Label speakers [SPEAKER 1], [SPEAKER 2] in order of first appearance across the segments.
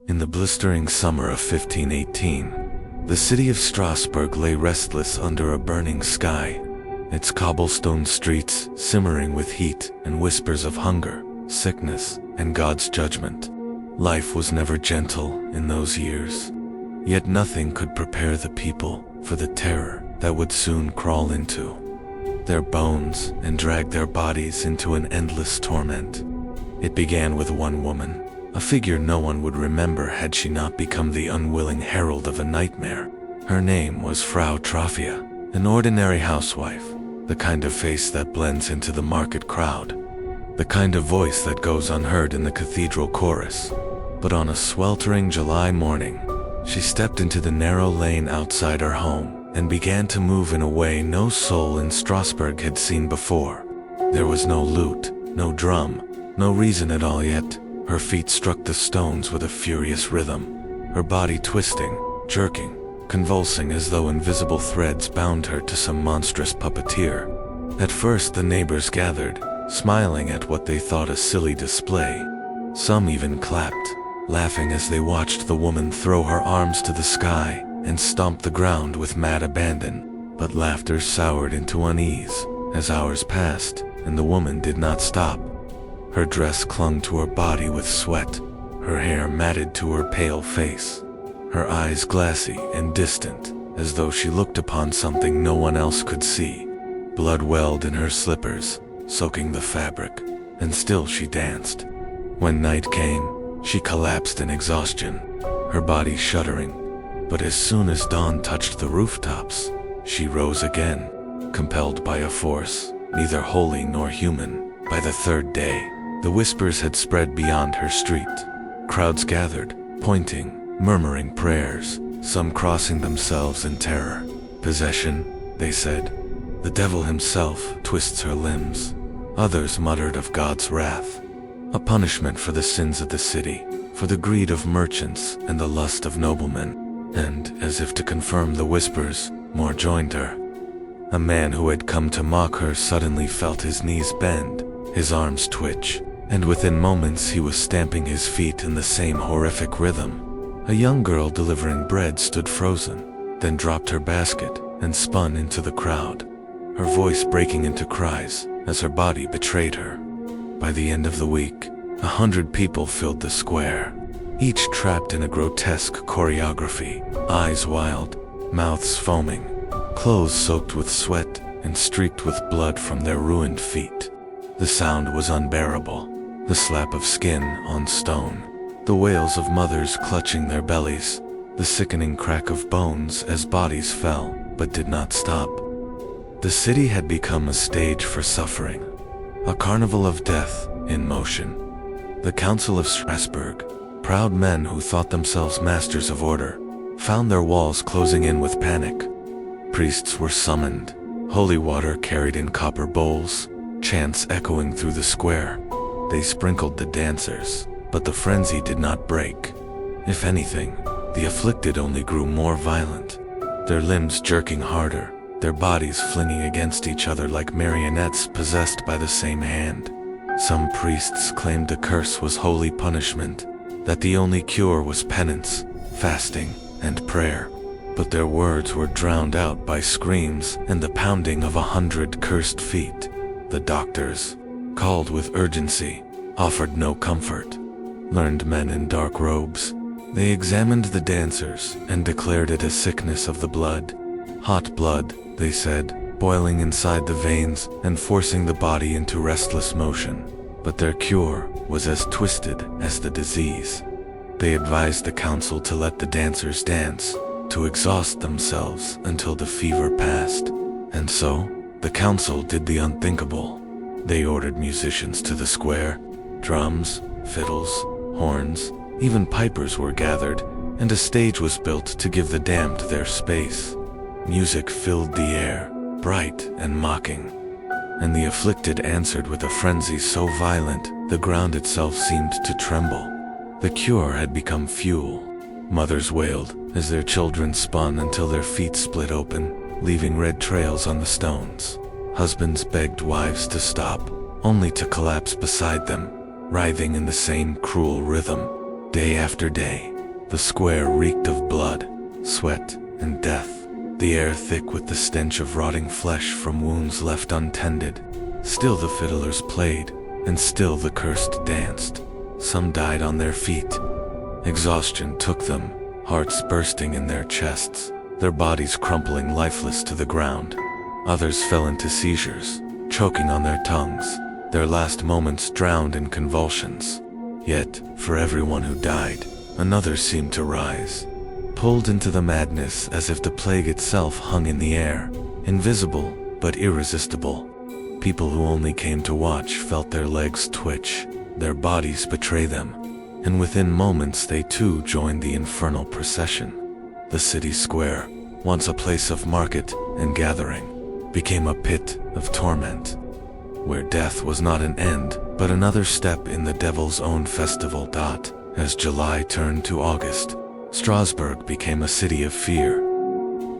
[SPEAKER 1] In the blistering summer of 1518, the city of Strasbourg lay restless under a burning sky, its cobblestone streets simmering with heat and whispers of hunger, sickness, and God's judgment. Life was never gentle in those years, yet nothing could prepare the people for the terror that would soon crawl into their bones and drag their bodies into an endless torment. It began with one woman, a figure no one would remember had she not become the unwilling herald of a nightmare. Her name was Frau Trafia, an ordinary housewife, the kind of face that blends into the market crowd, the kind of voice that goes unheard in the cathedral chorus. But on a sweltering July morning, she stepped into the narrow lane outside her home and began to move in a way no soul in Strasbourg had seen before. There was no lute, no drum, no reason at all, yet her feet struck the stones with a furious rhythm, her body twisting, jerking, convulsing as though invisible threads bound her to some monstrous puppeteer. At first the neighbors gathered, smiling at what they thought a silly display. Some even clapped, laughing as they watched the woman throw her arms to the sky and stomp the ground with mad abandon. But laughter soured into unease as hours passed, and the woman did not stop. Her dress clung to her body with sweat, her hair matted to her pale face, her eyes glassy and distant, as though she looked upon something no one else could see. Blood welled in her slippers, soaking the fabric, and still she danced. When night came, she collapsed in exhaustion, her body shuddering. But as soon as dawn touched the rooftops, she rose again, compelled by a force neither holy nor human. By the third day, the whispers had spread beyond her street. Crowds gathered, pointing, murmuring prayers, some crossing themselves in terror. Possession, they said. The devil himself twists her limbs. Others muttered of God's wrath, a punishment for the sins of the city, for the greed of merchants and the lust of noblemen. And, as if to confirm the whispers, more joined her. A man who had come to mock her suddenly felt his knees bend, his arms twitch, and within moments he was stamping his feet in the same horrific rhythm. A young girl delivering bread stood frozen, then dropped her basket and spun into the crowd, her voice breaking into cries as her body betrayed her. By the end of the week, 100 people filled the square, each trapped in a grotesque choreography, eyes wild, mouths foaming, clothes soaked with sweat and streaked with blood from their ruined feet. The sound was unbearable, the slap of skin on stone, the wails of mothers clutching their bellies, the sickening crack of bones as bodies fell but did not stop. The city had become a stage for suffering, a carnival of death in motion. The Council of Strasbourg, proud men who thought themselves masters of order, found their walls closing in with panic. Priests were summoned, holy water carried in copper bowls, chants echoing through the square. They sprinkled the dancers, but the frenzy did not break. If anything, the afflicted only grew more violent, their limbs jerking harder, their bodies flinging against each other like marionettes possessed by the same hand. Some priests claimed the curse was holy punishment, that the only cure was penance, fasting, and prayer. But their words were drowned out by screams and the pounding of 100 cursed feet. The doctors, called with urgency, offered no comfort. Learned men in dark robes, they examined the dancers and declared it a sickness of the blood. Hot blood, they said, boiling inside the veins and forcing the body into restless motion. But their cure was as twisted as the disease. They advised the council to let the dancers dance, to exhaust themselves until the fever passed. And so, the council did the unthinkable. They ordered musicians to the square. Drums, fiddles, horns, even pipers were gathered, and a stage was built to give the damned their space. Music filled the air, bright and mocking, and the afflicted answered with a frenzy so violent the ground itself seemed to tremble. The cure had become fuel. Mothers wailed as their children spun until their feet split open, leaving red trails on the stones. Husbands begged wives to stop, only to collapse beside them, writhing in the same cruel rhythm. Day after day, the square reeked of blood, sweat, and death, the air thick with the stench of rotting flesh from wounds left untended. Still the fiddlers played, and still the cursed danced. Some died on their feet. Exhaustion took them, hearts bursting in their chests, their bodies crumpling lifeless to the ground. Others fell into seizures, choking on their tongues, their last moments drowned in convulsions. Yet, for everyone who died, another seemed to rise, pulled into the madness as if the plague itself hung in the air, invisible but irresistible. People who only came to watch felt their legs twitch, their bodies betray them, and within moments they too joined the infernal procession. The city square, once a place of market and gathering, became a pit of torment, where death was not an end, but another step in the devil's own festival. As July turned to August, Strasbourg became a city of fear.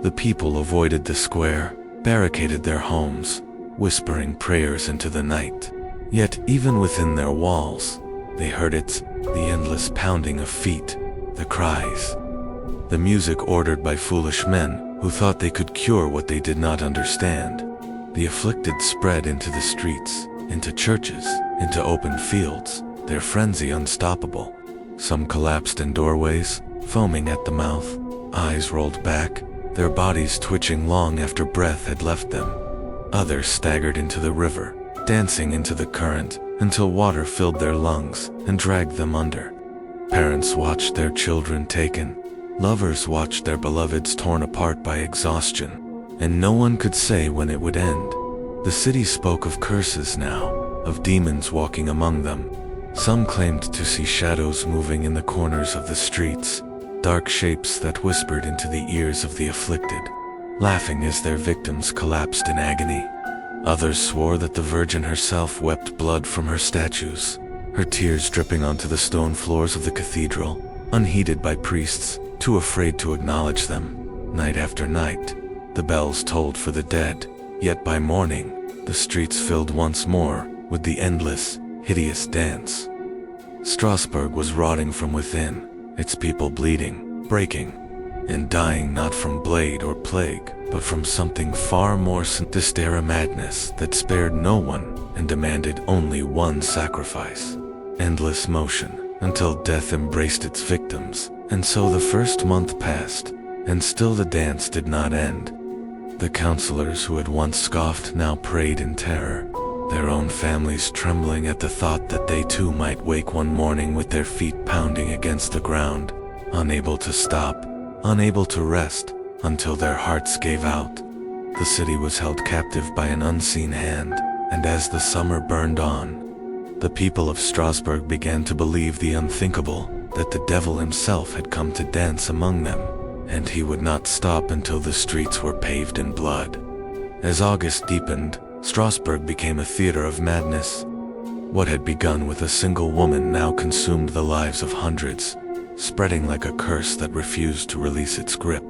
[SPEAKER 1] The people avoided the square, barricaded their homes, whispering prayers into the night. Yet even within their walls, they heard it, the endless pounding of feet, the cries, the music ordered by foolish men who thought they could cure what they did not understand. The afflicted spread into the streets, into churches, into open fields, their frenzy unstoppable. Some collapsed in doorways, foaming at the mouth, eyes rolled back, their bodies twitching long after breath had left them. Others staggered into the river, dancing into the current, until water filled their lungs and dragged them under. Parents watched their children taken, lovers watched their beloveds torn apart by exhaustion, and no one could say when it would end. The city spoke of curses now, of demons walking among them. Some claimed to see shadows moving in the corners of the streets, dark shapes that whispered into the ears of the afflicted, laughing as their victims collapsed in agony. Others swore that the Virgin herself wept blood from her statues, her tears dripping onto the stone floors of the cathedral, unheeded by priests, too afraid to acknowledge them. Night after night, the bells tolled for the dead, yet by morning, the streets filled once more with the endless, hideous dance. Strasbourg was rotting from within, its people bleeding, breaking, and dying not from blade or plague, but from something far more sinister, a madness that spared no one and demanded only one sacrifice. Endless motion, until death embraced its victims, and so the first month passed, and still the dance did not end. The counselors who had once scoffed now prayed in terror, their own families trembling at the thought that they too might wake one morning with their feet pounding against the ground, unable to stop, unable to rest, until their hearts gave out. The city was held captive by an unseen hand, and as the summer burned on, the people of Strasbourg began to believe the unthinkable, that the devil himself had come to dance among them, and he would not stop until the streets were paved in blood. As August deepened, Strasbourg became a theater of madness. What had begun with a single woman now consumed the lives of hundreds, spreading like a curse that refused to release its grip.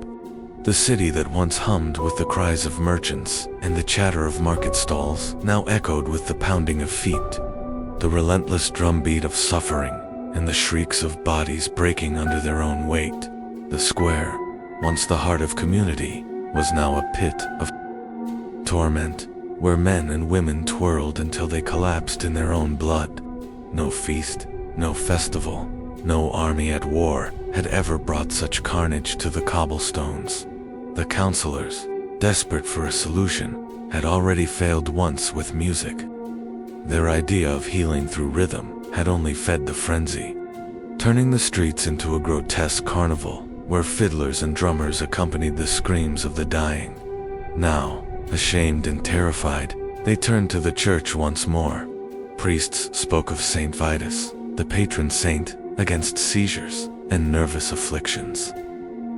[SPEAKER 1] The city that once hummed with the cries of merchants and the chatter of market stalls now echoed with the pounding of feet, the relentless drumbeat of suffering, and the shrieks of bodies breaking under their own weight. The square, once the heart of community, was now a pit of torment, where men and women twirled until they collapsed in their own blood. No feast, no festival, no army at war had ever brought such carnage to the cobblestones. The counselors, desperate for a solution, had already failed once with music. Their idea of healing through rhythm had only fed the frenzy, turning the streets into a grotesque carnival where fiddlers and drummers accompanied the screams of the dying. Now, ashamed and terrified, they turned to the church once more. Priests spoke of Saint Vitus, the patron saint, against seizures and nervous afflictions.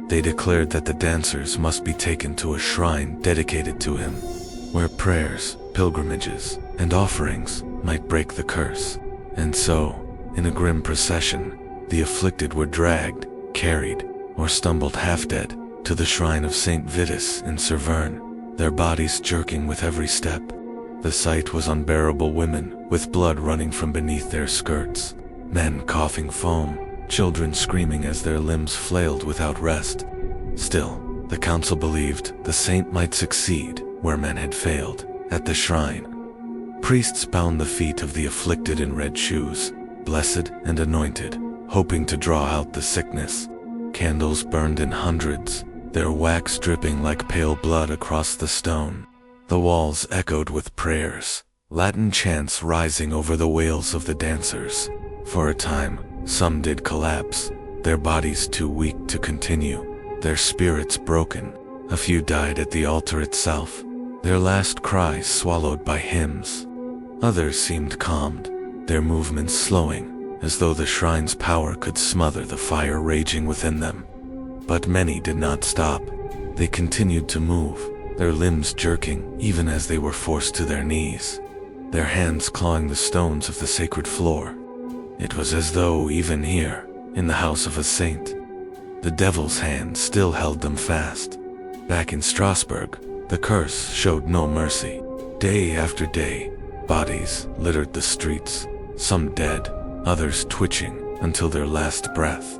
[SPEAKER 1] They declared that the dancers must be taken to a shrine dedicated to him, where prayers, pilgrimages, and offerings might break the curse. And so, in a grim procession, the afflicted were dragged, carried, or stumbled half-dead to the shrine of Saint Vitus in Cerverne, their bodies jerking with every step. The sight was unbearable. Women with blood running from beneath their skirts, men coughing foam, children screaming as their limbs flailed without rest. Still, the council believed the saint might succeed where men had failed. At the shrine, priests bound the feet of the afflicted in red shoes, blessed and anointed, hoping to draw out the sickness. Candles burned in hundreds, their wax dripping like pale blood across the stone. The walls echoed with prayers, Latin chants rising over the wails of the dancers. For a time, some did collapse, their bodies too weak to continue, their spirits broken. A few died at the altar itself, their last cries swallowed by hymns. Others seemed calmed, their movements slowing, as though the shrine's power could smother the fire raging within them. But many did not stop. They continued to move, their limbs jerking even as they were forced to their knees, their hands clawing the stones of the sacred floor. It was as though even here, in the house of a saint, the devil's hand still held them fast. Back in Strasbourg, the curse showed no mercy. Day after day, bodies littered the streets, some dead, others twitching until their last breath.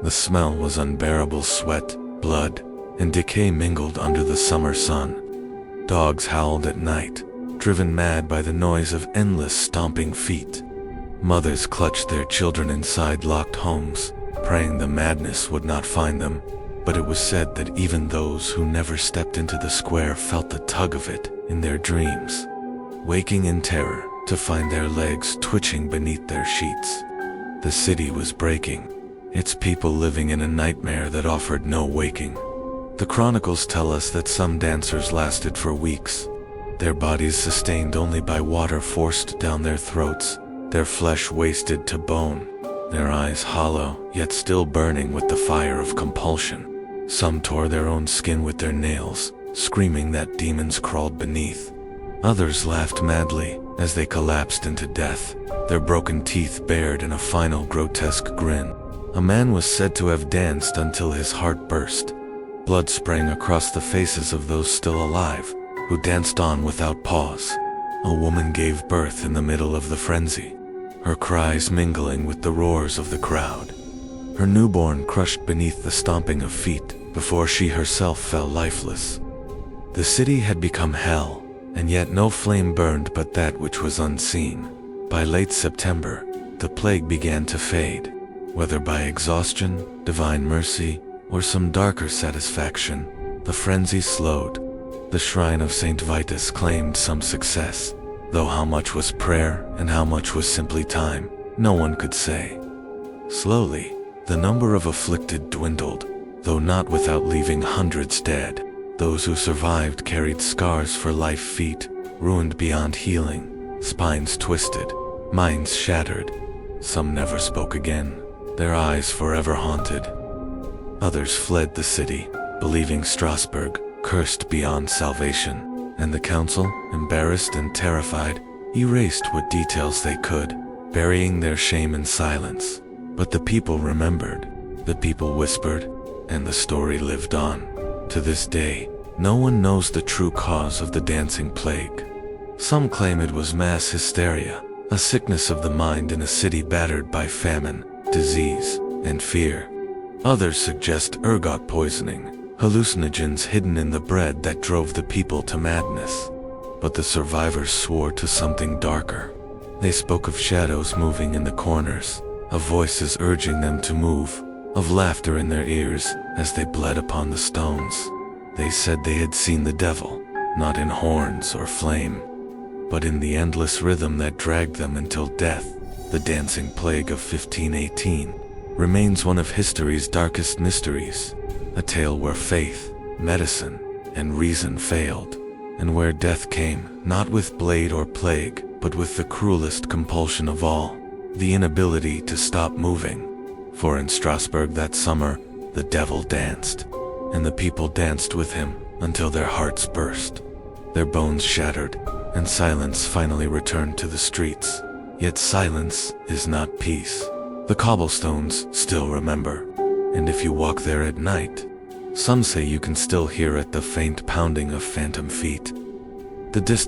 [SPEAKER 1] The smell was unbearable. Sweat, blood, and decay mingled under the summer sun. Dogs howled at night, driven mad by the noise of endless stomping feet. Mothers clutched their children inside locked homes, praying the madness would not find them. But it was said that even those who never stepped into the square felt the tug of it in their dreams, waking in terror to find their legs twitching beneath their sheets. The city was breaking, its people living in a nightmare that offered no waking. The chronicles tell us that some dancers lasted for weeks, their bodies sustained only by water forced down their throats, their flesh wasted to bone, their eyes hollow yet still burning with the fire of compulsion. Some tore their own skin with their nails, screaming that demons crawled beneath. Others laughed madly as they collapsed into death, their broken teeth bared in a final grotesque grin. A man was said to have danced until his heart burst. Blood sprang across the faces of those still alive, who danced on without pause. A woman gave birth in the middle of the frenzy, her cries mingling with the roars of the crowd. Her newborn crushed beneath the stomping of feet before she herself fell lifeless. The city had become hell, and yet no flame burned but that which was unseen. By late September, the plague began to fade. Whether by exhaustion, divine mercy, or some darker satisfaction, the frenzy slowed. The shrine of St. Vitus claimed some success, though how much was prayer and how much was simply time, no one could say. Slowly, the number of afflicted dwindled, though not without leaving hundreds dead. Those who survived carried scars for life, feet ruined beyond healing, spines twisted, minds shattered. Some never spoke again, their eyes forever haunted. Others fled the city, believing Strasbourg cursed beyond salvation, and the council, embarrassed and terrified, erased what details they could, burying their shame in silence. But the people remembered, the people whispered, and the story lived on. To this day, no one knows the true cause of the dancing plague. Some claim it was mass hysteria, a sickness of the mind in a city battered by famine, disease, and fear. Others suggest ergot poisoning, hallucinogens hidden in the bread that drove the people to madness. But the survivors swore to something darker. They spoke of shadows moving in the corners, of voices urging them to move, of laughter in their ears as they bled upon the stones. They said they had seen the devil, not in horns or flame, but in the endless rhythm that dragged them until death. The dancing plague of 1518 remains one of history's darkest mysteries, a tale where faith, medicine, and reason failed, and where death came not with blade or plague, but with the cruelest compulsion of all, the inability to stop moving. For in Strasbourg that summer, the devil danced, and the people danced with him until their hearts burst, their bones shattered, and silence finally returned to the streets. Yet silence is not peace. The cobblestones still remember, and if you walk there at night, some say you can still hear it, the faint pounding of phantom feet. The distant